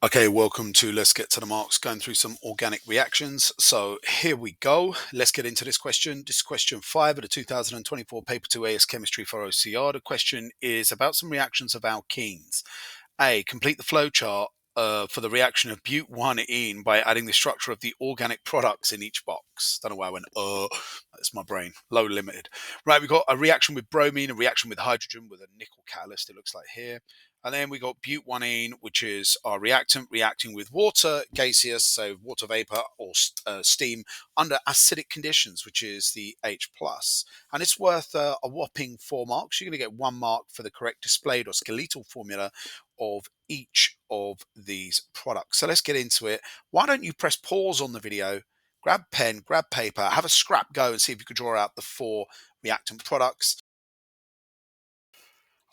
Okay, welcome to Let's Get to the Marks, going through some organic reactions. So here we go. Let's get into this question. This is question 5 of the 2024 Paper 2 AS Chemistry for OCR. The question is about some reactions of alkenes. A. Complete the flow chart for the reaction of but-1-ene by adding the structure of the organic products in each box. Don't know why I went, that's my brain. Low limited. Right, we've got a reaction with bromine, a reaction with hydrogen with a nickel catalyst, it looks like here. And then we got but-1-ene, which is our reactant reacting with water, gaseous, so water vapor or steam, under acidic conditions, which is the H+. And it's worth a whopping 4 marks. You're going to get 1 mark for the correct displayed or skeletal formula of each of these products. So let's get into it. Why don't you press pause on the video, grab pen, grab paper, have a scrap go and see if you could draw out the 4 reactant products.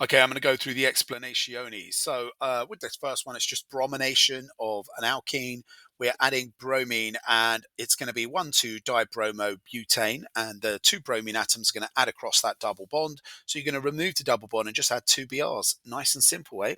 Okay, I'm going to go through the explanations. So with this first one, it's just bromination of an alkene. We're adding bromine, and it's going to be 1,2-dibromobutane, and the 2 bromine atoms are going to add across that double bond. So you're going to remove the double bond and just add 2 Brs. Nice and simple, eh?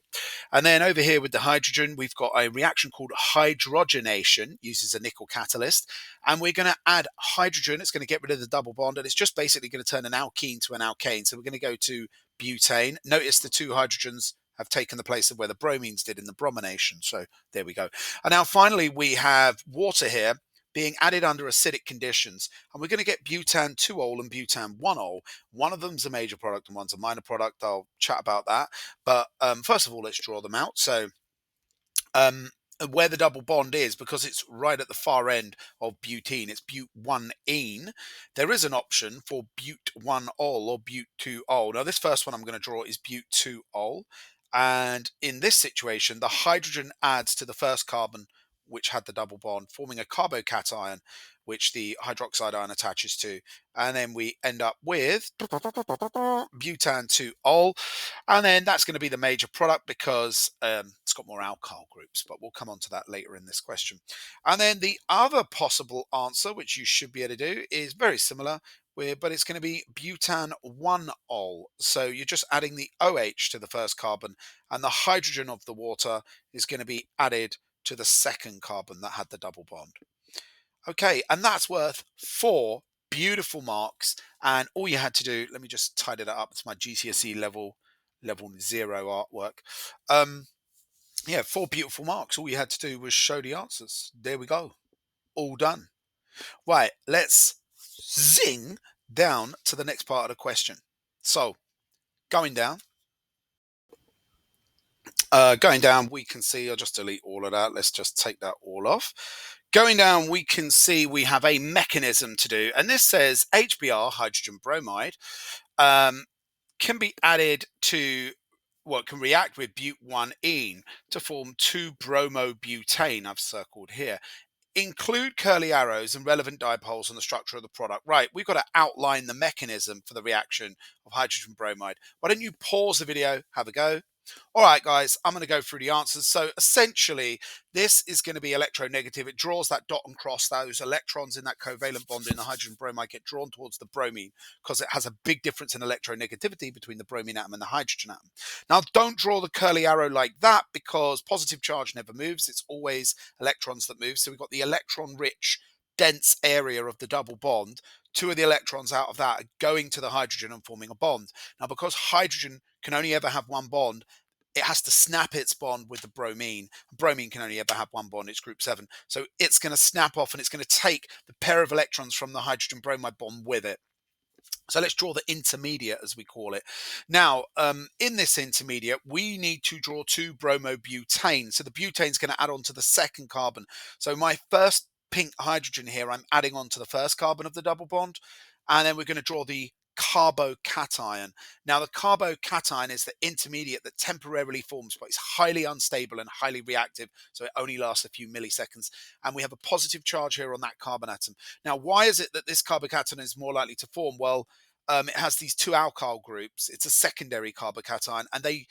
And then over here with the hydrogen, we've got a reaction called hydrogenation, uses a nickel catalyst, and we're going to add hydrogen. It's going to get rid of the double bond, and it's just basically going to turn an alkene to an alkane. So we're going to go to butane. Notice the 2 hydrogens have taken the place of where the bromines did in the bromination. So there we go. And now finally, we have water here being added under acidic conditions. And we're going to get butan-2-ol and butan-1-ol. One of them's a major product and one's a minor product. I'll chat about that. But first of all, let's draw them out. So where the double bond is, because it's right at the far end of butene, it's but-1-ene. There is an option for but-1-ol or but-2-ol. Now, this first one I'm going to draw is but-2-ol. And in this situation, the hydrogen adds to the first carbon, which had the double bond, forming a carbocation, which the hydroxide ion attaches to. And then we end up with butan-2-ol. And then that's going to be the major product because it's got more alkyl groups, but we'll come on to that later in this question. And then the other possible answer, which you should be able to do, is very similar, but it's going to be butan-1-ol. So you're just adding the OH to the first carbon, and the hydrogen of the water is going to be added to the second carbon that had the double bond. Okay, and that's worth 4 beautiful marks. And all you had to do, let me just tidy that up. It's my GCSE level 0 artwork. Yeah, 4 beautiful marks. All you had to do was show the answers. There we go. All done. Right, let's zing down to the next part of the question. So, going down, we can see, I'll just delete all of that. Let's just take that all off. Going down, we can see we have a mechanism to do, and this says HBr, hydrogen bromide, can be added to, can react with but-1-ene to form 2-bromobutane, I've circled here. Include curly arrows and relevant dipoles on the structure of the product. Right, we've got to outline the mechanism for the reaction of hydrogen bromide. Why don't you pause the video, have a go? All right, guys, I'm going to go through the answers. So essentially, this is going to be electronegative. It draws that dot and cross. Those electrons in that covalent bond in the hydrogen bromide get drawn towards the bromine because it has a big difference in electronegativity between the bromine atom and the hydrogen atom. Now, don't draw the curly arrow like that because positive charge never moves. It's always electrons that move. So we've got the electron-rich, dense area of the double bond. 2 of the electrons out of that are going to the hydrogen and forming a bond. Now, because hydrogen can only ever have 1 bond, it has to snap its bond with the bromine. Bromine can only ever have 1 bond, it's group 7. So it's going to snap off and it's going to take the pair of electrons from the hydrogen bromide bond with it. So let's draw the intermediate, as we call it. Now, in this intermediate, we need to draw 2-bromobutane. So the butane is going to add on to the second carbon. So my first pink hydrogen here, I'm adding on to the first carbon of the double bond. And then we're going to draw the carbocation. Now, the carbocation is the intermediate that temporarily forms, but it's highly unstable and highly reactive, so it only lasts a few milliseconds. And we have a positive charge here on that carbon atom. Now, why is it that this carbocation is more likely to form? Well, it has these 2 alkyl groups. It's a secondary carbocation, and they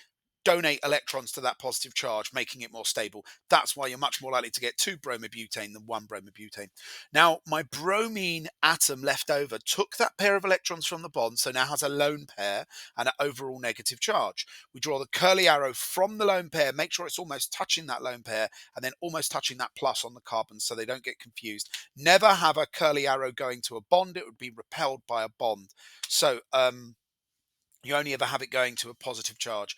donate electrons to that positive charge, making it more stable. That's why you're much more likely to get 2-bromobutane than 1-bromobutane. Now, my bromine atom left over took that pair of electrons from the bond, so now has a lone pair and an overall negative charge. We draw the curly arrow from the lone pair, make sure it's almost touching that lone pair, and then almost touching that plus on the carbon so they don't get confused. Never have a curly arrow going to a bond. It would be repelled by a bond. So you only ever have it going to a positive charge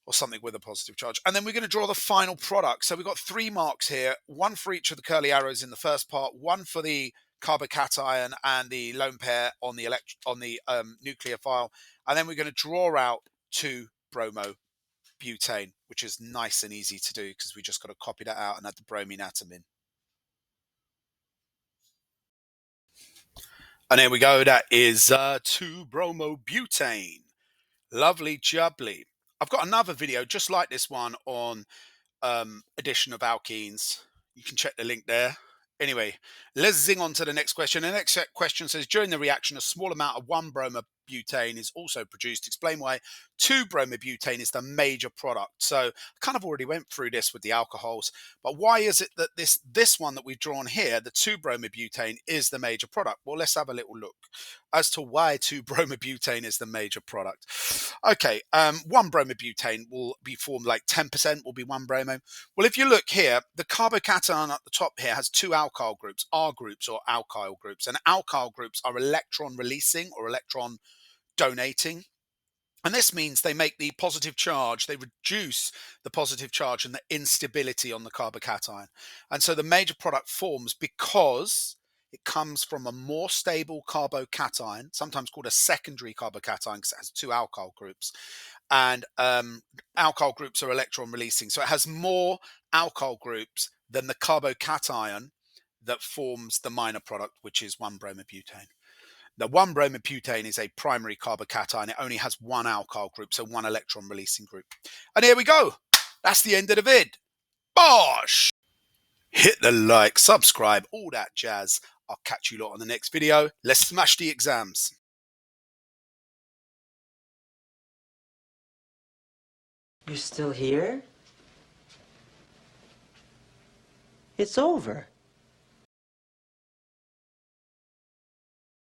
or something with a positive charge. And then we're going to draw the final product. So we've got 3 marks here, one for each of the curly arrows in the first part, one for the carbocation and the lone pair on the nucleophile. And then we're going to draw out 2-bromobutane, which is nice and easy to do because we just got to copy that out and add the bromine atom in. And there we go. That is 2-bromobutane. Lovely jubbly. I've got another video just like this one on addition of alkenes. You can check the link there. Anyway, let's zing on to the next question. The next question says, during the reaction, a small amount of 1-bromobutane is also produced. Explain why 2-bromobutane is the major product. So I kind of already went through this with the alcohols, but why is it that this one that we've drawn here, the 2-bromobutane, is the major product? Well, let's have a little look as to why 2-bromobutane is the major product. Okay, 1-bromobutane will be formed like 10% will be 1-bromo. Well, if you look here, the carbocation at the top here has 2 alkyl groups, R groups or alkyl groups, and alkyl groups are electron releasing or electron donating. And this means they make the positive charge, they reduce the positive charge and the instability on the carbocation. And so the major product forms because it comes from a more stable carbocation, sometimes called a secondary carbocation because it has 2 alkyl groups. And alkyl groups are electron releasing. So it has more alkyl groups than the carbocation that forms the minor product, which is 1-bromobutane. The 1-bromobutane is a primary carbocation. It only has 1 alkyl group, so 1 electron releasing group. And here we go. That's the end of the vid. Bosh! Hit the like, subscribe, all that jazz. I'll catch you lot on the next video. Let's smash the exams. You're still here? It's over.